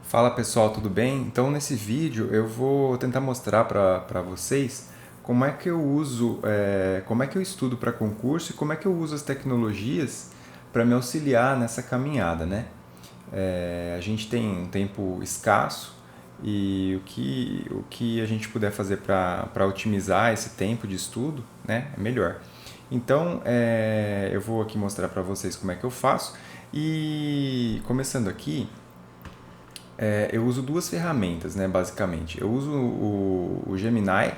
Fala pessoal, tudo bem? Então nesse vídeo eu vou tentar mostrar para vocês como é que eu uso, como é que eu estudo para concurso e como é que eu uso as tecnologias para me auxiliar nessa caminhada, né? A gente tem um tempo escasso e o que a gente puder fazer para otimizar esse tempo de estudo, né, é melhor. Então eu vou aqui mostrar para vocês como é que eu faço e começando aqui. Eu uso duas ferramentas, né, basicamente. Eu uso o Gemini,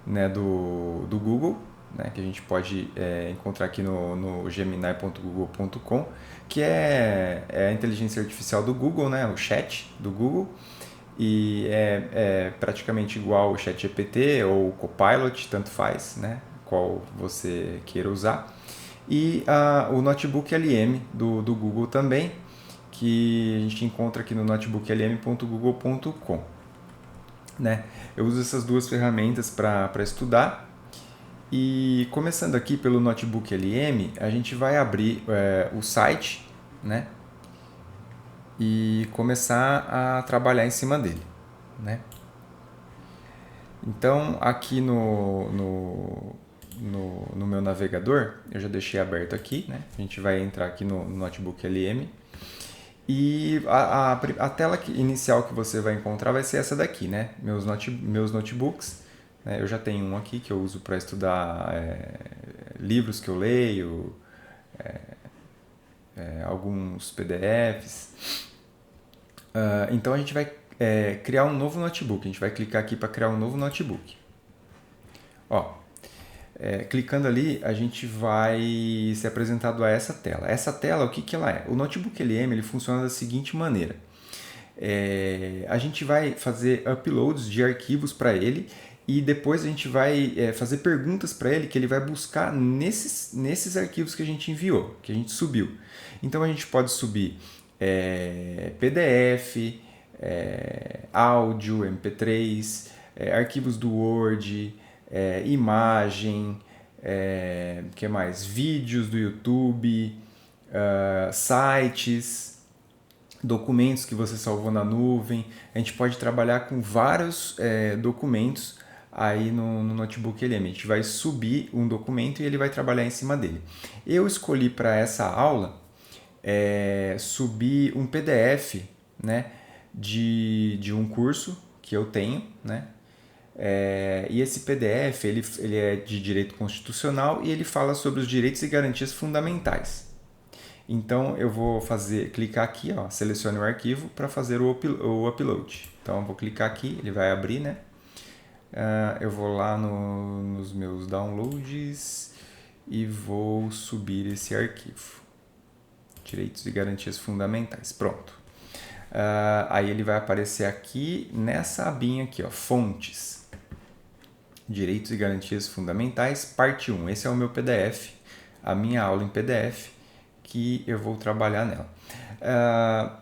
né, do Google, né, que a gente pode encontrar aqui no gemini.google.com, que é a inteligência artificial do Google, né, o chat do Google, e é praticamente igual ao ChatGPT ou o Copilot, tanto faz, né, qual você queira usar. E o Notebook LM do Google também, que a gente encontra aqui no notebooklm.google.com, né? Eu uso essas duas ferramentas para estudar. E começando aqui pelo Notebook LM, a gente vai abrir o site, né? E começar a trabalhar em cima dele, né? Então aqui no meu navegador, eu já deixei aberto aqui, né? A gente vai entrar aqui no Notebook LM. E a tela inicial que você vai encontrar vai ser essa daqui, né? Meus notebooks. Né? Eu já tenho um aqui que eu uso para estudar livros que eu leio, alguns PDFs. Então a gente vai criar um novo notebook. A gente vai clicar aqui para criar um novo notebook. Ó, clicando ali, a gente vai ser apresentado a essa tela. Essa tela, o que ela é? O Notebook LM ele funciona da seguinte maneira. A gente vai fazer uploads de arquivos para ele e depois a gente vai fazer perguntas para ele que ele vai buscar nesses arquivos que a gente enviou, que a gente subiu. Então a gente pode subir PDF, áudio, MP3, arquivos do Word, imagem, que mais? Vídeos do YouTube, sites, documentos que você salvou na nuvem. A gente pode trabalhar com vários documentos aí no Notebook LM. A gente vai subir um documento e ele vai trabalhar em cima dele. Eu escolhi para essa aula subir um PDF, né, de um curso que eu tenho, né? E esse PDF ele é de direito constitucional e ele fala sobre os direitos e garantias fundamentais. Então eu vou clicar aqui, ó, selecione o arquivo para fazer o upload. Então eu vou clicar aqui, ele vai abrir, né? Eu vou lá nos meus downloads e vou subir esse arquivo. Direitos e garantias fundamentais. Pronto. Aí ele vai aparecer aqui nessa abinha aqui, ó, fontes. Direitos e garantias fundamentais, parte 1. Esse é o meu PDF, a minha aula em PDF, que eu vou trabalhar nela.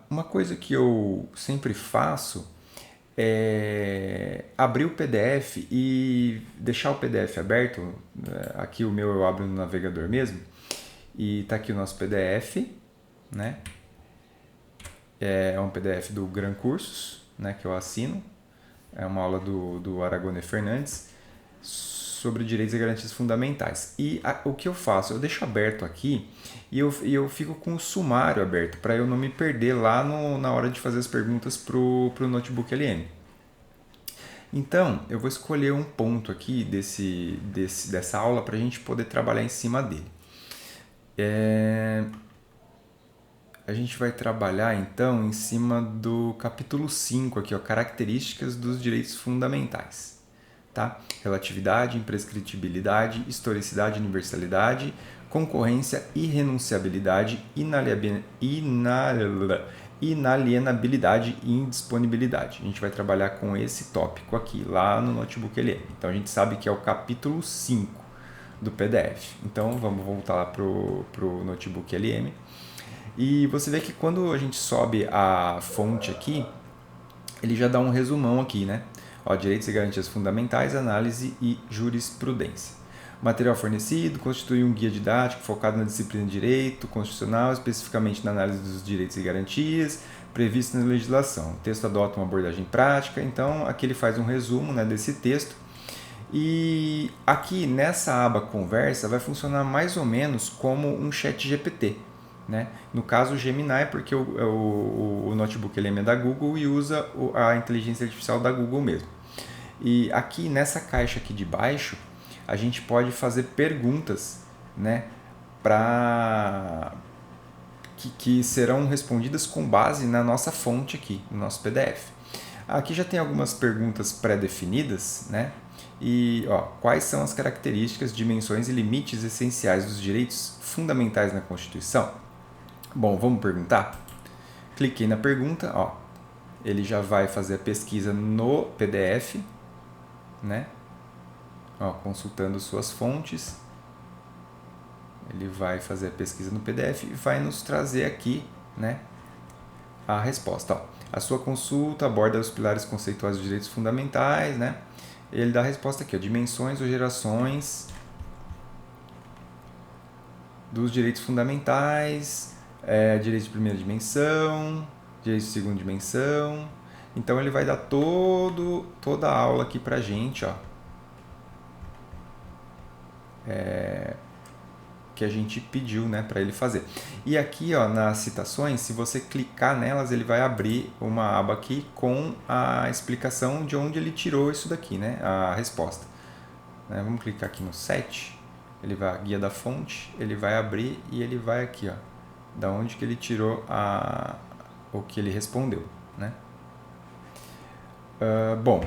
Uma coisa que eu sempre faço é abrir o PDF e deixar o PDF aberto. Aqui o meu eu abro no navegador mesmo. E tá aqui o nosso PDF, né? É um PDF do Gran Cursos, né, que eu assino. É uma aula do Aragone Fernandes sobre direitos e garantias fundamentais. E o que eu faço? Eu deixo aberto aqui e eu fico com o sumário aberto para eu não me perder lá na hora de fazer as perguntas pro Notebook LM. Então, eu vou escolher um ponto aqui dessa aula para a gente poder trabalhar em cima dele. A gente vai trabalhar então em cima do capítulo 5 aqui, ó, características dos direitos fundamentais. Tá? Relatividade, imprescritibilidade, historicidade, universalidade, concorrência, irrenunciabilidade, inalienabilidade e indisponibilidade. A gente vai trabalhar com esse tópico aqui, lá no Notebook LM. Então a gente sabe que é o capítulo 5 do PDF. Então vamos voltar lá pro Notebook LM. E você vê que quando a gente sobe a fonte aqui, ele já dá um resumão aqui, né? Ó, direitos e garantias fundamentais, análise e jurisprudência. Material fornecido constitui um guia didático focado na disciplina de direito constitucional, especificamente na análise dos direitos e garantias previstos na legislação. O texto adota uma abordagem prática, então aqui ele faz um resumo, né, desse texto. E aqui nessa aba conversa vai funcionar mais ou menos como um chat GPT. Né? No caso o Gemini, porque o notebook ele é da Google e usa a inteligência artificial da Google mesmo. E aqui nessa caixa aqui de baixo a gente pode fazer perguntas, né, que serão respondidas com base na nossa fonte aqui, no nosso PDF. Aqui já tem algumas perguntas pré-definidas, né? E quais são as características, dimensões e limites essenciais dos direitos fundamentais na Constituição? Bom, vamos perguntar? Cliquei na pergunta, ele já vai fazer a pesquisa no PDF, né? Consultando suas fontes. Ele vai fazer a pesquisa no PDF e vai nos trazer aqui, né, a resposta. A sua consulta aborda os pilares conceituais dos direitos fundamentais, né? Ele dá a resposta aqui, dimensões ou gerações dos direitos fundamentais, direitos de primeira dimensão, direitos de segunda dimensão. Então ele vai dar toda a aula aqui pra gente, que a gente pediu, né, para ele fazer. E aqui, nas citações, se você clicar nelas, ele vai abrir uma aba aqui com a explicação de onde ele tirou isso daqui, né, a resposta. Vamos clicar aqui no 7, ele vai a guia da fonte, ele vai abrir e ele vai aqui, da onde que ele tirou o que ele respondeu, né? Bom,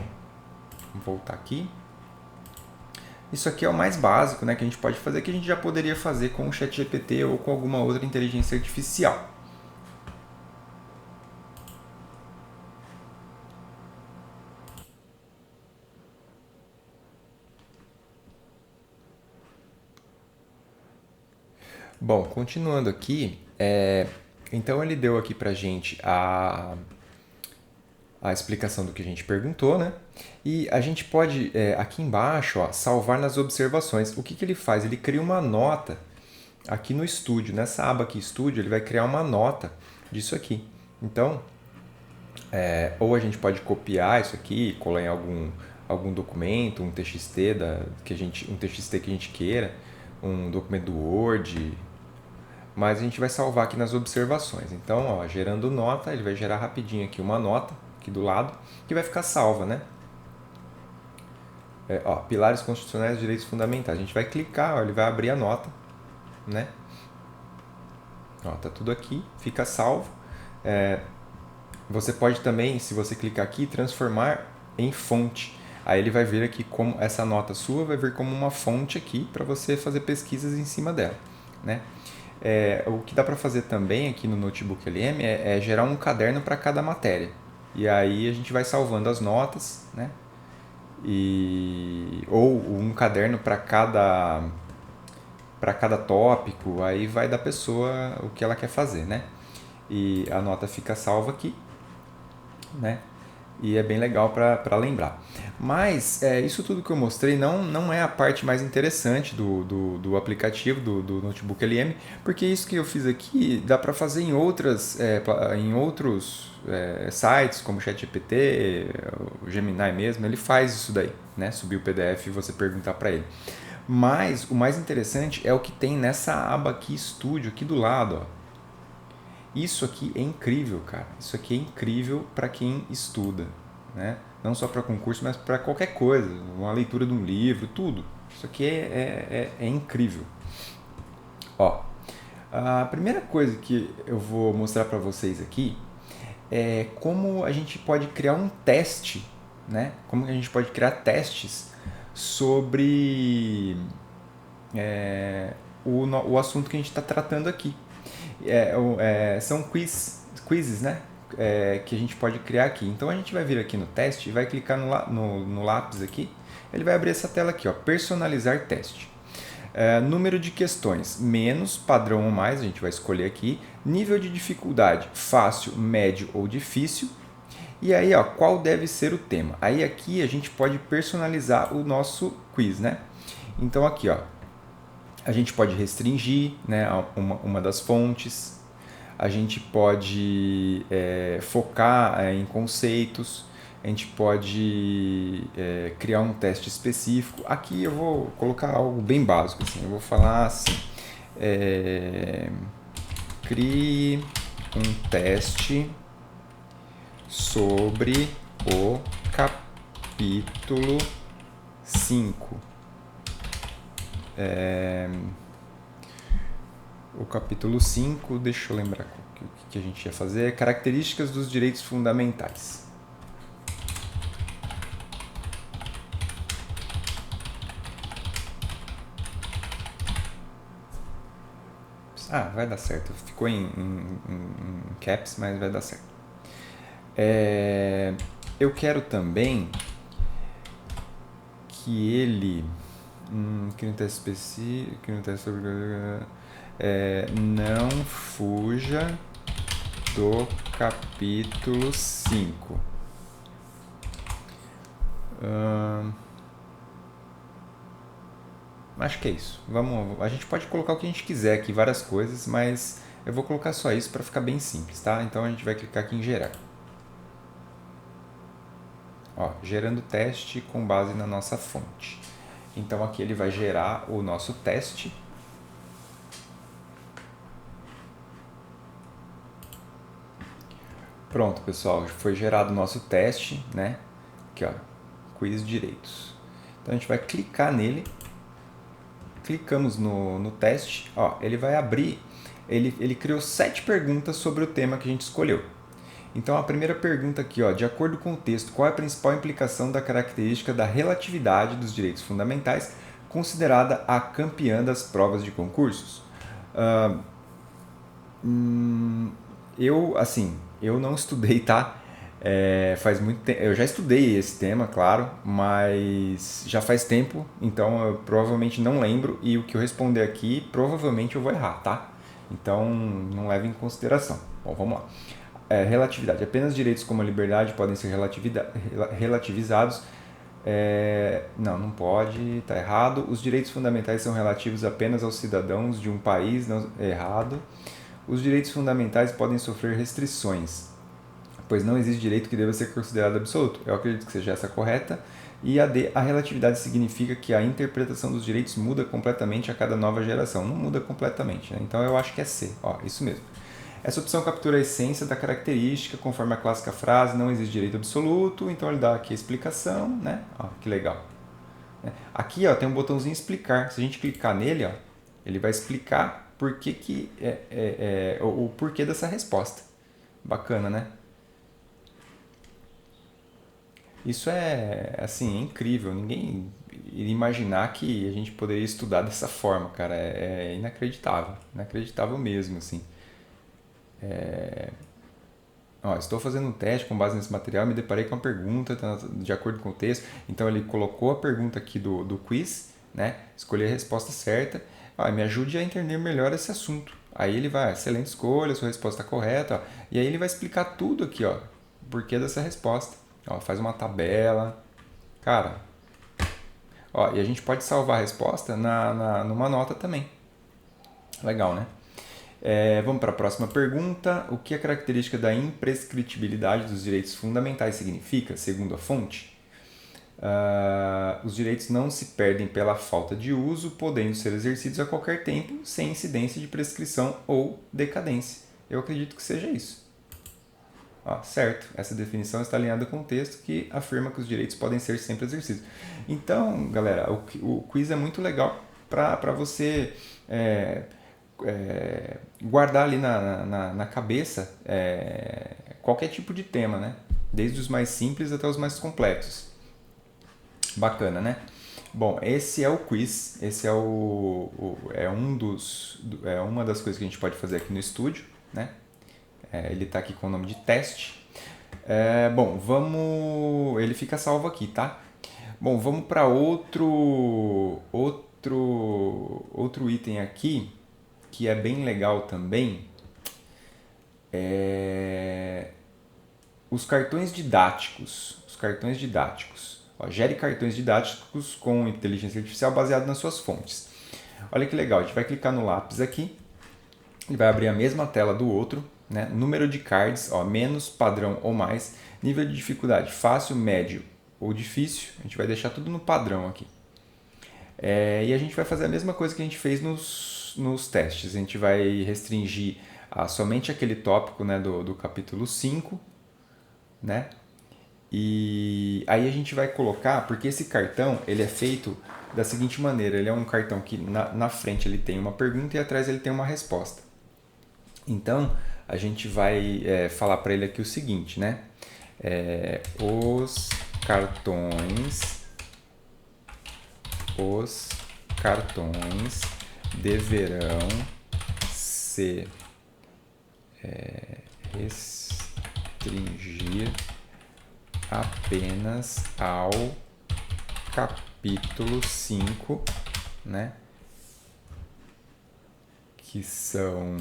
vamos voltar aqui. Isso aqui é o mais básico, né, que a gente pode fazer, que a gente já poderia fazer com o ChatGPT ou com alguma outra inteligência artificial. Bom, continuando aqui, então ele deu aqui pra gente a explicação do que a gente perguntou, né? E a gente pode, aqui embaixo, salvar nas observações. O que ele faz? Ele cria uma nota aqui no estúdio. Nessa aba aqui, estúdio, ele vai criar uma nota disso aqui. Então, ou a gente pode copiar isso aqui, colar em algum documento, um TXT, um TXT que a gente queira, um documento do Word, mas a gente vai salvar aqui nas observações. Então, gerando nota, ele vai gerar rapidinho aqui uma nota, aqui do lado, que vai ficar salva, né? Pilares constitucionais e direitos fundamentais. A gente vai clicar, ele vai abrir a nota, né? Tá tudo aqui, fica salvo. Você pode também, se você clicar aqui, transformar em fonte. Aí ele vai ver aqui como essa nota sua vai vir como uma fonte aqui para você fazer pesquisas em cima dela, né? O que dá para fazer também aqui no Notebook LM é gerar um caderno para cada matéria. E aí a gente vai salvando as notas, né? Ou um caderno para cada tópico, aí vai da pessoa o que ela quer fazer, né? E a nota fica salva aqui, né? E é bem legal para lembrar. Mas isso tudo que eu mostrei não é a parte mais interessante do aplicativo, do Notebook LM, porque isso que eu fiz aqui dá para fazer em outros sites, como o ChatGPT, o Gemini mesmo, ele faz isso daí, né? Subir o PDF e você perguntar para ele. Mas o mais interessante é o que tem nessa aba aqui, Estúdio, aqui do lado, Isso aqui é incrível, cara. Isso aqui é incrível para quem estuda, né? Não só para concurso, mas para qualquer coisa. Uma leitura de um livro, tudo. Isso aqui é incrível. A primeira coisa que eu vou mostrar para vocês aqui é como a gente pode criar um teste, né? Como a gente pode criar testes sobre o assunto que a gente está tratando aqui. São quizzes, né? Que a gente pode criar aqui. Então a gente vai vir aqui no teste e vai clicar no lápis aqui. Ele vai abrir essa tela aqui, personalizar teste. Número de questões, menos, padrão ou mais, a gente vai escolher aqui. Nível de dificuldade, fácil, médio ou difícil. E aí, qual deve ser o tema? Aí aqui a gente pode personalizar o nosso quiz, né? Então aqui, ó, a gente pode restringir, né, uma das fontes, a gente pode focar em conceitos, a gente pode criar um teste específico. Aqui eu vou colocar algo bem básico, assim, eu vou falar assim, crie um teste sobre o capítulo 5. O capítulo 5, deixa eu lembrar o que a gente ia fazer, características dos direitos fundamentais. Vai dar certo. Ficou em caps, mas vai dar certo. Eu quero também que ele cria um teste específico, cria um teste sobre não fuja do capítulo 5. Acho que é isso. A gente pode colocar o que a gente quiser aqui, várias coisas, mas eu vou colocar só isso para ficar bem simples, tá? Então a gente vai clicar aqui em gerar. Ó, gerando teste com base na nossa fonte. Então aqui ele vai gerar o nosso teste. Pronto, pessoal, foi gerado o nosso teste, né? Aqui, ó, quiz direitos. Então a gente vai clicar nele, clicamos no teste, ó, ele vai abrir, ele criou 7 perguntas sobre o tema que a gente escolheu. Então a primeira pergunta aqui, ó, de acordo com o texto, qual é a principal implicação da característica da relatividade dos direitos fundamentais considerada a campeã das provas de concursos? Eu não estudei, tá? Faz muito tempo. Eu já estudei esse tema, claro, mas já faz tempo, então eu provavelmente não lembro e o que eu responder aqui provavelmente eu vou errar, tá? Então não leve em consideração. Bom, vamos lá. Relatividade. Apenas direitos como a liberdade podem ser relativizados. Não pode, tá errado. Os direitos fundamentais são relativos apenas aos cidadãos de um país, não, errado. Os direitos fundamentais podem sofrer restrições, pois não existe direito que deva ser considerado absoluto. Eu acredito que seja essa correta. E a D, a relatividade significa que a interpretação dos direitos muda completamente a cada nova geração. Não muda completamente, né? Então eu acho que é C, ó, isso mesmo. Essa opção captura a essência da característica, conforme a clássica frase, não existe direito absoluto, então ele dá aqui a explicação, né? Ó, que legal. Aqui, ó, tem um botãozinho explicar. Se a gente clicar nele, ó, ele vai explicar o porquê dessa resposta. Bacana, né? Isso é, assim, incrível. Ninguém iria imaginar que a gente poderia estudar dessa forma, cara. É inacreditável. Inacreditável mesmo, assim. Ó, estou fazendo um teste com base nesse material e me deparei com uma pergunta de acordo com o texto. Então ele colocou a pergunta aqui do quiz, né? Escolhi a resposta certa. Me ajude a entender melhor esse assunto. Aí ele vai, excelente escolha, sua resposta está correta. Ó. E aí ele vai explicar tudo aqui, ó, o porquê dessa resposta. Ó, faz uma tabela. Cara, ó, e a gente pode salvar a resposta numa nota também. Legal, né? Vamos para a próxima pergunta. O que a característica da imprescritibilidade dos direitos fundamentais significa, segundo a fonte? Os direitos não se perdem pela falta de uso, podendo ser exercidos a qualquer tempo, sem incidência de prescrição ou decadência. Eu acredito que seja isso. Certo, essa definição está alinhada com o texto que afirma que os direitos podem ser sempre exercidos. Então, galera, o quiz é muito legal para você guardar ali na cabeça qualquer tipo de tema, né? Desde os mais simples até os mais complexos. Bacana, né? Bom, esse é o quiz, esse é uma das coisas que a gente pode fazer aqui no estúdio, né? Ele está aqui com o nome de teste. Bom, ele fica salvo aqui, tá? Bom, vamos para outro item aqui, que é bem legal também. Os cartões didáticos. Ó, gere cartões didáticos com inteligência artificial baseado nas suas fontes. Olha que legal, a gente vai clicar no lápis aqui, ele vai abrir a mesma tela do outro, né? Número de cards, ó, menos, padrão ou mais, nível de dificuldade, fácil, médio ou difícil, a gente vai deixar tudo no padrão aqui. E a gente vai fazer a mesma coisa que a gente fez nos testes, a gente vai restringir somente aquele tópico, né, do capítulo 5, né? E aí a gente vai colocar, porque esse cartão ele é feito da seguinte maneira, ele é um cartão que na frente ele tem uma pergunta e atrás ele tem uma resposta. Então a gente vai falar para ele aqui o seguinte, né? Os cartões deverão se restringir apenas ao capítulo 5, né? Que são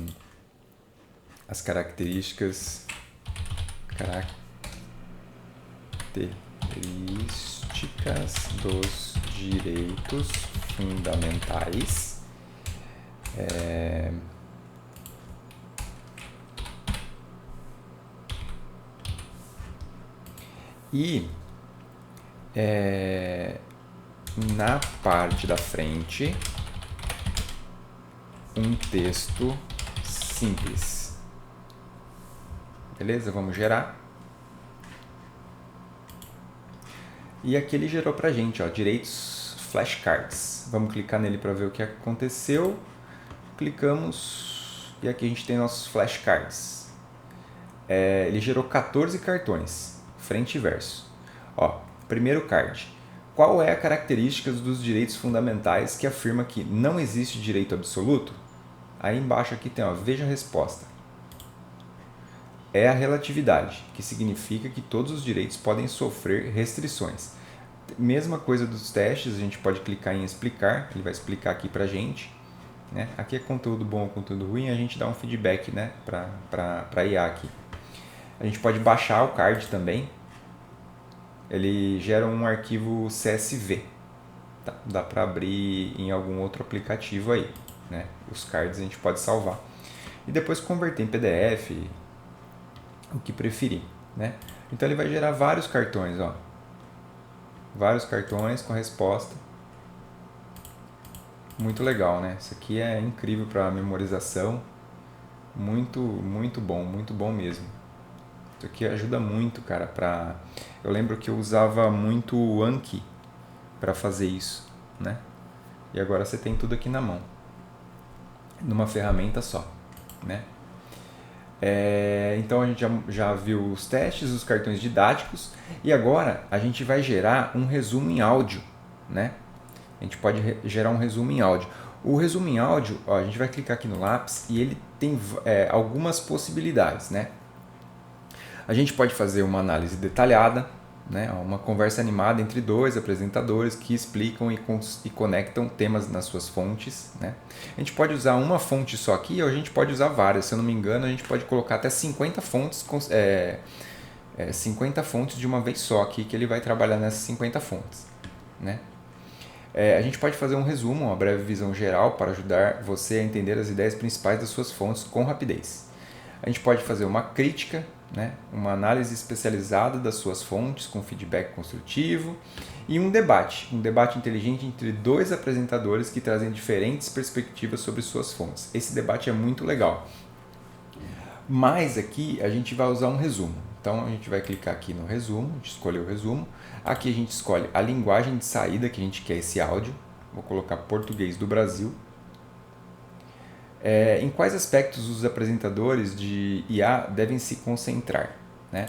as características dos direitos fundamentais. E na parte da frente, um texto simples. Beleza? Vamos gerar. E aqui ele gerou pra gente, ó, direitos flashcards. Vamos clicar nele para ver o que aconteceu. Clicamos e aqui a gente tem nossos flashcards. Ele gerou 14 cartões, frente e verso. Ó, primeiro card. Qual é a característica dos direitos fundamentais que afirma que não existe direito absoluto? Aí embaixo aqui tem, ó, veja a resposta. É a relatividade, que significa que todos os direitos podem sofrer restrições. Mesma coisa dos testes, a gente pode clicar em explicar, ele vai explicar aqui pra gente. Né? Aqui é conteúdo bom ou conteúdo ruim, a gente dá um feedback, né, para IA aqui. A gente pode baixar o card também. Ele gera um arquivo CSV. Tá? Dá para abrir em algum outro aplicativo aí. Né? Os cards a gente pode salvar. E depois converter em PDF, o que preferir. Né? Então ele vai gerar vários cartões. Ó. Vários cartões com resposta. Muito legal, né? Isso aqui é incrível para memorização. Muito bom mesmo. Isso aqui ajuda muito, cara, Eu lembro que eu usava muito o Anki para fazer isso, né? E agora você tem tudo aqui na mão. Numa ferramenta só, né? Então a gente já viu os testes, os cartões didáticos e agora a gente vai gerar um resumo em áudio, né? A gente pode gerar um resumo em áudio. O resumo em áudio, ó, a gente vai clicar aqui no lápis e ele tem algumas possibilidades, né? A gente pode fazer uma análise detalhada, né? Uma conversa animada entre dois apresentadores que explicam e conectam temas nas suas fontes, né? A gente pode usar uma fonte só aqui ou a gente pode usar várias. Se eu não me engano, a gente pode colocar até 50 fontes, 50 fontes de uma vez só aqui, que ele vai trabalhar nessas 50 fontes, né? A gente pode fazer um resumo, uma breve visão geral para ajudar você a entender as ideias principais das suas fontes com rapidez. A gente pode fazer uma crítica, né? Uma análise especializada das suas fontes com feedback construtivo e um debate inteligente entre dois apresentadores que trazem diferentes perspectivas sobre suas fontes. Esse debate é muito legal. Mas aqui a gente vai usar um resumo. Então a gente vai clicar aqui no resumo, a gente escolheu o resumo. Aqui a gente escolhe a linguagem de saída que a gente quer esse áudio. Vou colocar português do Brasil. Em quais aspectos os apresentadores de IA devem se concentrar? Né?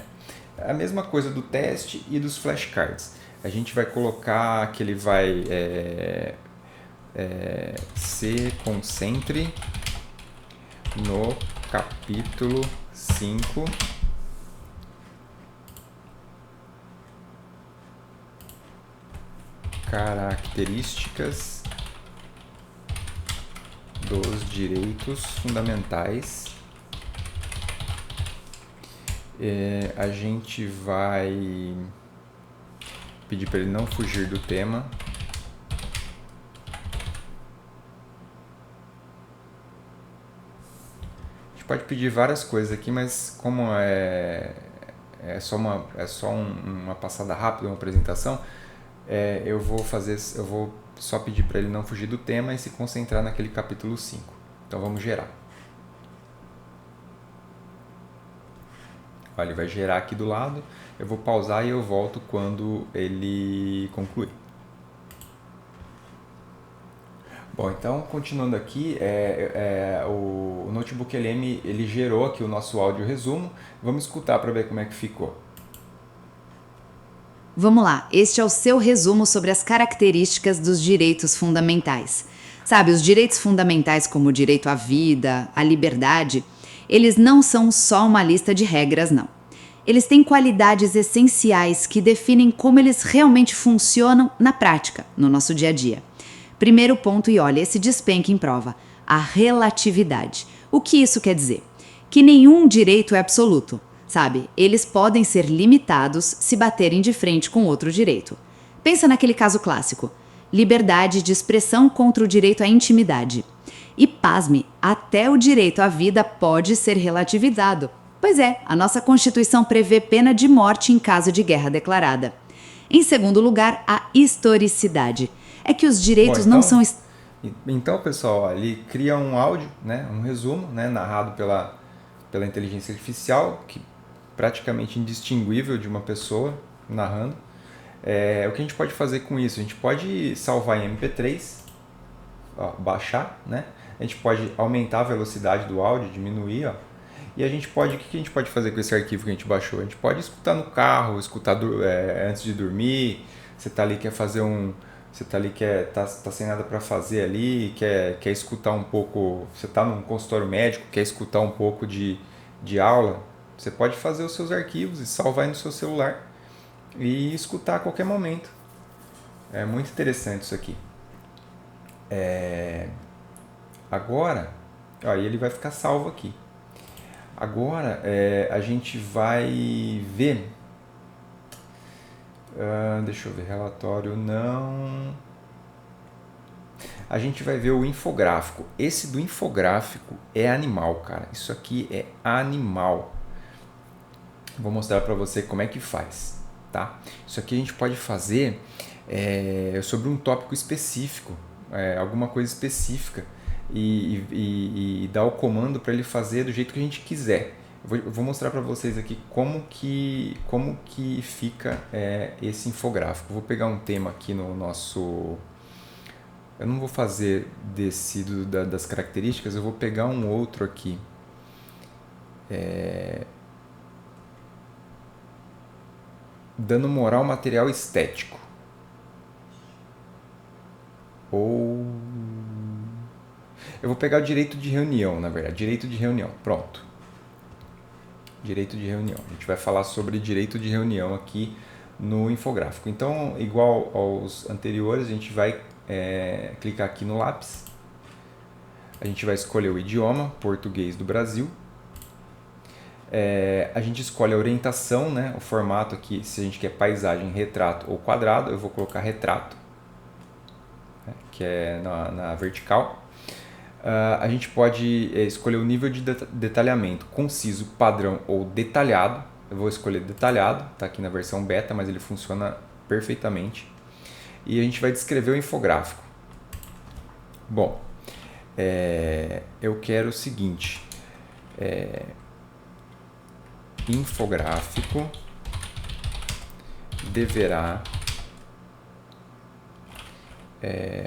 A mesma coisa do teste e dos flashcards. A gente vai colocar que ele vai se concentre no capítulo 5 características dos direitos fundamentais. A gente vai pedir para ele não fugir do tema. A gente pode pedir várias coisas aqui, mas como é só uma passada rápida, uma apresentação, eu vou só pedir para ele não fugir do tema e se concentrar naquele capítulo 5. Então vamos gerar. Olha, ele vai gerar aqui do lado, eu vou pausar e eu volto quando ele concluir. Bom, então continuando aqui, o Notebook LM ele gerou aqui o nosso áudio resumo. Vamos escutar para ver como é que ficou. Vamos lá, este é o seu resumo sobre as características dos direitos fundamentais. Sabe, os direitos fundamentais como o direito à vida, à liberdade, eles não são só uma lista de regras, não. Eles têm qualidades essenciais que definem como eles realmente funcionam na prática, no nosso dia a dia. Primeiro ponto, e olha, esse despenca em prova, a relatividade. O que isso quer dizer? Que nenhum direito é absoluto, sabe? Eles podem ser limitados se baterem de frente com outro direito. Pensa naquele caso clássico, liberdade de expressão contra o direito à intimidade. E pasme, até o direito à vida pode ser relativizado. Pois é, a nossa Constituição prevê pena de morte em caso de guerra declarada. Em segundo lugar, a historicidade. É que os direitos não são... Então, pessoal, ele cria um áudio, né, um resumo, né, narrado pela inteligência artificial, que praticamente indistinguível de uma pessoa narrando. O que a gente pode fazer com isso? A gente pode salvar em MP3, baixar, né? A gente pode aumentar a velocidade do áudio, diminuir, e o que a gente pode fazer com esse arquivo que a gente baixou? A gente pode escutar no carro, escutar antes de dormir. Você está ali, quer fazer você está ali, tá sem nada para fazer ali, quer escutar um pouco, você está num consultório médico, quer escutar um pouco de aula, você pode fazer os seus arquivos e salvar aí no seu celular e escutar a qualquer momento. É muito interessante isso aqui. Agora, ele vai ficar salvo aqui. Agora a gente vai ver... deixa eu ver, relatório não... A gente vai ver o infográfico. Esse do infográfico é animal, cara. Isso aqui é animal. Vou mostrar para você como é que faz, tá? Isso aqui a gente pode fazer sobre um tópico específico, alguma coisa específica, e dar o comando para ele fazer do jeito que a gente quiser. Eu vou mostrar para vocês aqui como que fica esse infográfico. Vou pegar um tema aqui no nosso... Eu não vou fazer das características, eu vou pegar um outro aqui. Dando moral material estético. Eu vou pegar o direito de reunião, na verdade. Direito de reunião. Pronto. Direito de reunião. A gente vai falar sobre direito de reunião aqui no infográfico. Então, igual aos anteriores, a gente vai clicar aqui no lápis. A gente vai escolher o idioma, português do Brasil. A gente escolhe a orientação, né? O formato aqui, se a gente quer paisagem, retrato ou quadrado. Eu vou colocar retrato, né? Que é na vertical. A gente pode escolher o nível de detalhamento, conciso, padrão ou detalhado. Eu vou escolher detalhado, está aqui na versão beta, mas ele funciona perfeitamente. E a gente vai descrever o infográfico. Bom, eu quero o seguinte, infográfico deverá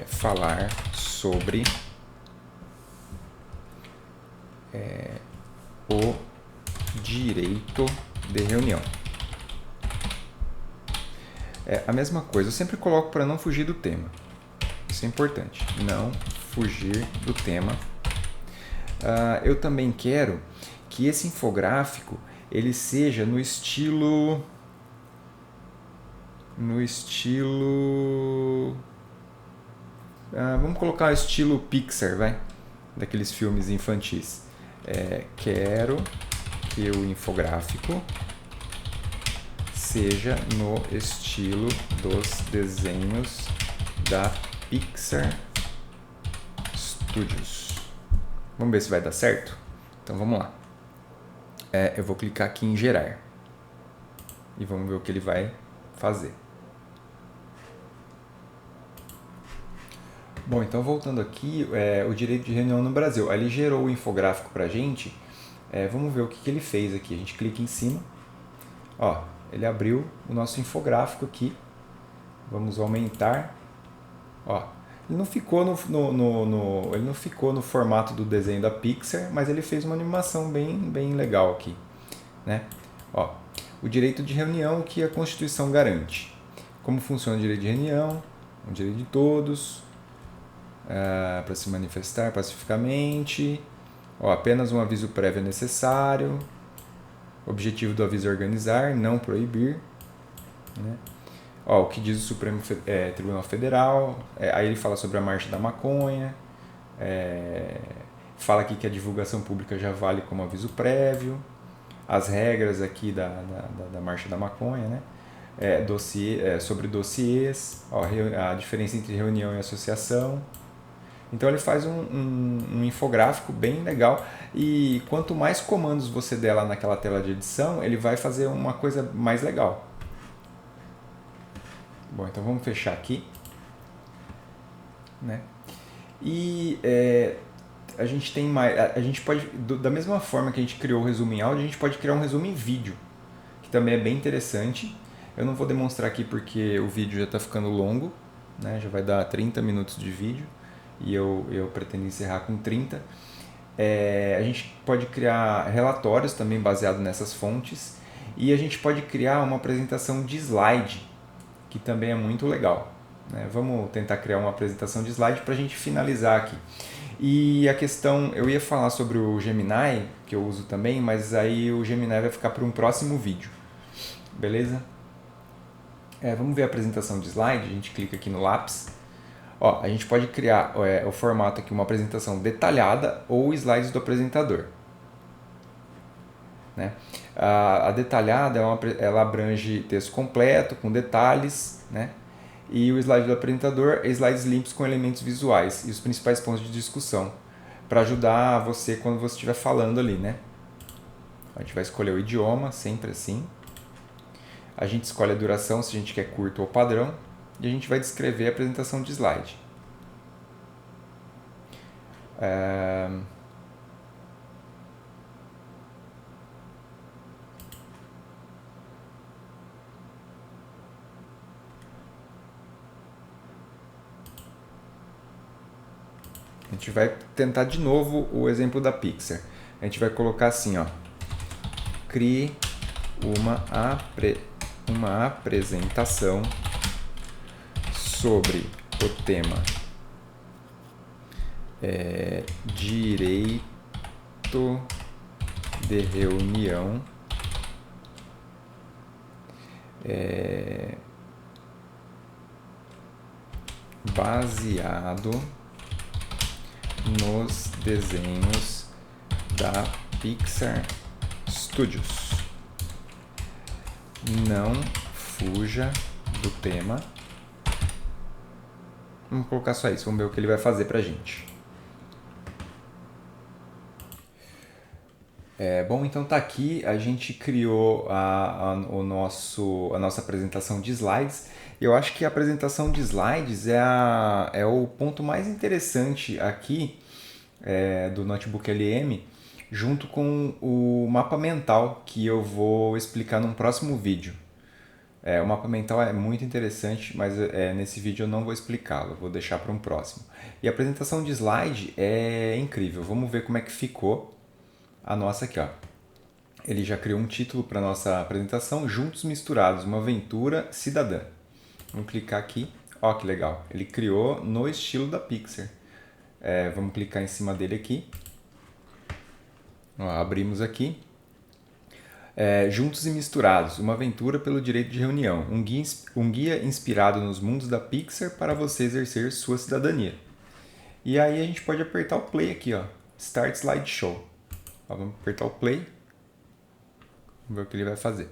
falar sobre o direito de reunião. A mesma coisa, eu sempre coloco para não fugir do tema. Isso é importante, não fugir do tema. Eu também quero que esse infográfico ele seja no estilo vamos colocar o estilo Pixar, vai, daqueles filmes infantis. Quero que o infográfico seja no estilo dos desenhos da Pixar Studios. Vamos ver se vai dar certo? Então vamos lá. Eu vou clicar aqui em gerar. E vamos ver o que ele vai fazer. Bom, então voltando aqui, o direito de reunião no Brasil. Aí ele gerou o infográfico pra gente. Vamos ver o que ele fez aqui. A gente clica em cima. Ó, ele abriu o nosso infográfico aqui. Vamos aumentar. Ó, ele não ficou ele não ficou no formato do desenho da Pixar, mas ele fez uma animação bem legal aqui, né? Ó, o direito de reunião que a Constituição garante. Como funciona o direito de reunião? O direito de todos para se manifestar pacificamente. Ó, apenas um aviso prévio é necessário. Objetivo do aviso é organizar, não proibir, né? Ó, o que diz o Supremo Tribunal Federal. Aí ele fala sobre a marcha da maconha. Fala aqui que a divulgação pública já vale como aviso prévio. As regras aqui da marcha da maconha, né? Sobre dossiês. Ó, a diferença entre reunião e associação. Então ele faz um infográfico bem legal. E quanto mais comandos você der lá naquela tela de edição, ele vai fazer uma coisa mais legal. Bom, então vamos fechar aqui, né? E a gente tem mais, a gente pode, da mesma forma que a gente criou o resumo em áudio, a gente pode criar um resumo em vídeo, que também é bem interessante. Eu não vou demonstrar aqui porque o vídeo já está ficando longo, né? Já vai dar 30 minutos de vídeo e eu pretendo encerrar com 30. A gente pode criar relatórios também baseados nessas fontes e a gente pode criar uma apresentação de slide, que também é muito legal, né? Vamos tentar criar uma apresentação de slide para a gente finalizar aqui. E a questão, eu ia falar sobre o Gemini, que eu uso também, mas aí o Gemini vai ficar para um próximo vídeo, beleza? Vamos ver a apresentação de slide, a gente clica aqui no lápis. Ó, a gente pode criar o formato aqui, uma apresentação detalhada ou slides do apresentador, né? A detalhada ela abrange texto completo, com detalhes, né? E o slide do apresentador é slides limpos com elementos visuais e os principais pontos de discussão, para ajudar você quando você estiver falando ali, né? A gente vai escolher o idioma, sempre assim. A gente escolhe a duração, se a gente quer curto ou padrão, e a gente vai descrever a apresentação de slide. A gente vai tentar de novo o exemplo da Pixar. A gente vai colocar assim, ó. Crie uma apresentação sobre o tema direito de reunião baseado nos desenhos da Pixar Studios. Não fuja do tema. Vamos colocar só isso, vamos ver o que ele vai fazer pra gente. Bom, então tá aqui, a gente criou a nossa apresentação de slides. Eu acho que a apresentação de slides é o ponto mais interessante aqui do Notebook LM, junto com o mapa mental, que eu vou explicar num próximo vídeo. O mapa mental é muito interessante, mas nesse vídeo eu não vou explicá-lo, vou deixar para um próximo. E a apresentação de slide é incrível, vamos ver como é que ficou a nossa aqui, ó. Ele já criou um título para nossa apresentação, Juntos Misturados, uma aventura cidadã. Vamos clicar aqui, ó que legal, ele criou no estilo da Pixar. Vamos clicar em cima dele aqui, ó, abrimos aqui. Juntos e Misturados, uma aventura pelo direito de reunião, um guia inspirado nos mundos da Pixar para você exercer sua cidadania. E aí a gente pode apertar o play aqui, ó, Start Slideshow. Ó, vamos apertar o play, vamos ver o que ele vai fazer.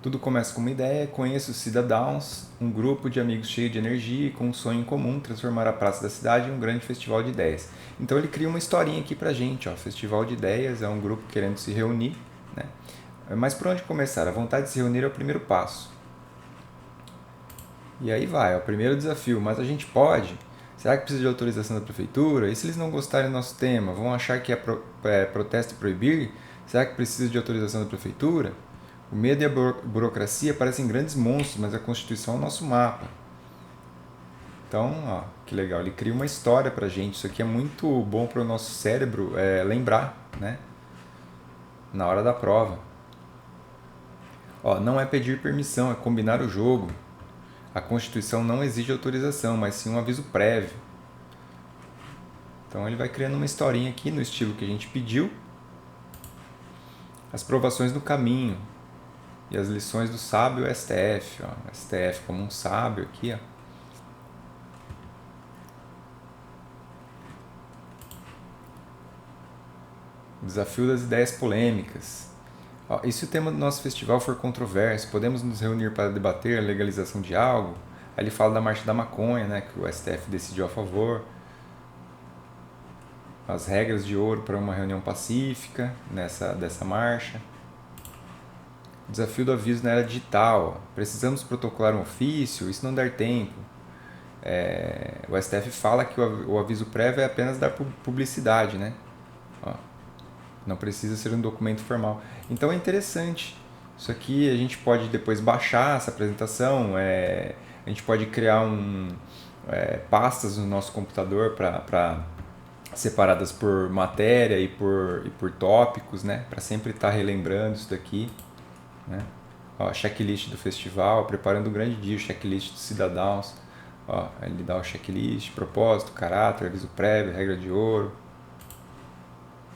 Tudo começa com uma ideia, conheço os Cidadãos, um grupo de amigos cheio de energia e com um sonho em comum, transformar a praça da cidade em um grande festival de ideias. Então ele cria uma historinha aqui pra gente, ó, Festival de Ideias, é um grupo querendo se reunir, né? Mas por onde começar? A vontade de se reunir é o primeiro passo. E aí vai, é o primeiro desafio, mas a gente pode? Será que precisa de autorização da prefeitura? E se eles não gostarem do nosso tema, vão achar que é protesto e proibir? Será que precisa de autorização da prefeitura? O medo e a burocracia parecem grandes monstros, mas a Constituição é o nosso mapa. Então, ó, que legal, ele cria uma história pra gente. Isso aqui é muito bom para o nosso cérebro lembrar, né? Na hora da prova. Ó, não é pedir permissão, é combinar o jogo. A Constituição não exige autorização, mas sim um aviso prévio. Então ele vai criando uma historinha aqui no estilo que a gente pediu. As provações no caminho. E as lições do sábio STF. Ó. STF como um sábio aqui. Ó. Desafio das ideias polêmicas. Ó, e se o tema do nosso festival for controverso, podemos nos reunir para debater a legalização de algo? Aí ele fala da marcha da maconha, né, que o STF decidiu a favor. As regras de ouro para uma reunião pacífica dessa marcha. Desafio do aviso na era digital. Precisamos protocolar um ofício? Isso não der tempo. O STF fala que o aviso prévio é apenas dar publicidade, né? Ó, não precisa ser um documento formal. Então é interessante. Isso aqui a gente pode depois baixar essa apresentação. A gente pode criar pastas no nosso computador para separadas por matéria e por tópicos, né? Para sempre estar relembrando isso daqui. Né? Ó, checklist do festival, preparando um grande dia, o checklist dos cidadãos. Ó, ele dá o checklist, propósito, caráter, aviso prévio, regra de ouro.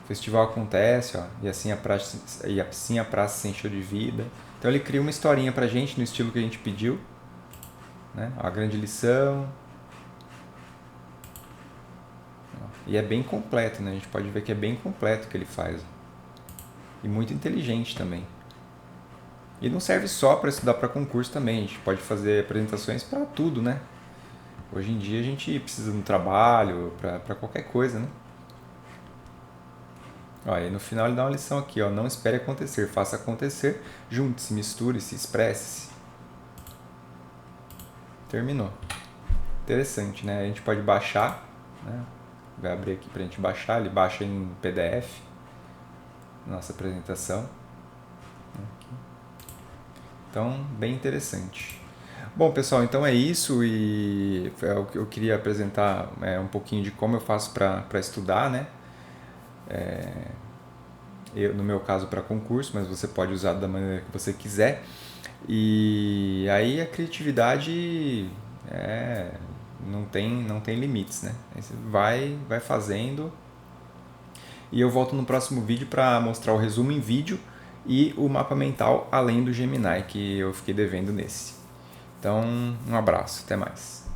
O festival acontece, ó, e assim a praça se encheu de vida. Então ele cria uma historinha pra gente no estilo que a gente pediu. Né? Ó, a grande lição. E é bem completo, né? A gente pode ver que é bem completo o que ele faz. E muito inteligente também. E não serve só para estudar para concurso também, a gente pode fazer apresentações para tudo, né? Hoje em dia a gente precisa no trabalho, para qualquer coisa, né? Ó, e no final ele dá uma lição aqui, ó, não espere acontecer, faça acontecer, junte-se, misture-se, expresse-se. Terminou. Interessante, né? A gente pode baixar, né? Vai abrir aqui para a gente baixar, ele baixa em PDF, nossa apresentação. Aqui. Então, bem interessante. Bom, pessoal, então é isso e eu queria apresentar um pouquinho de como eu faço para estudar, né? No meu caso para concurso, mas você pode usar da maneira que você quiser. E aí a criatividade não tem limites, né? Aí você vai fazendo. E eu volto no próximo vídeo para mostrar o resumo em vídeo e o mapa mental além do Gemini, que eu fiquei devendo nesse. Então, um abraço, até mais.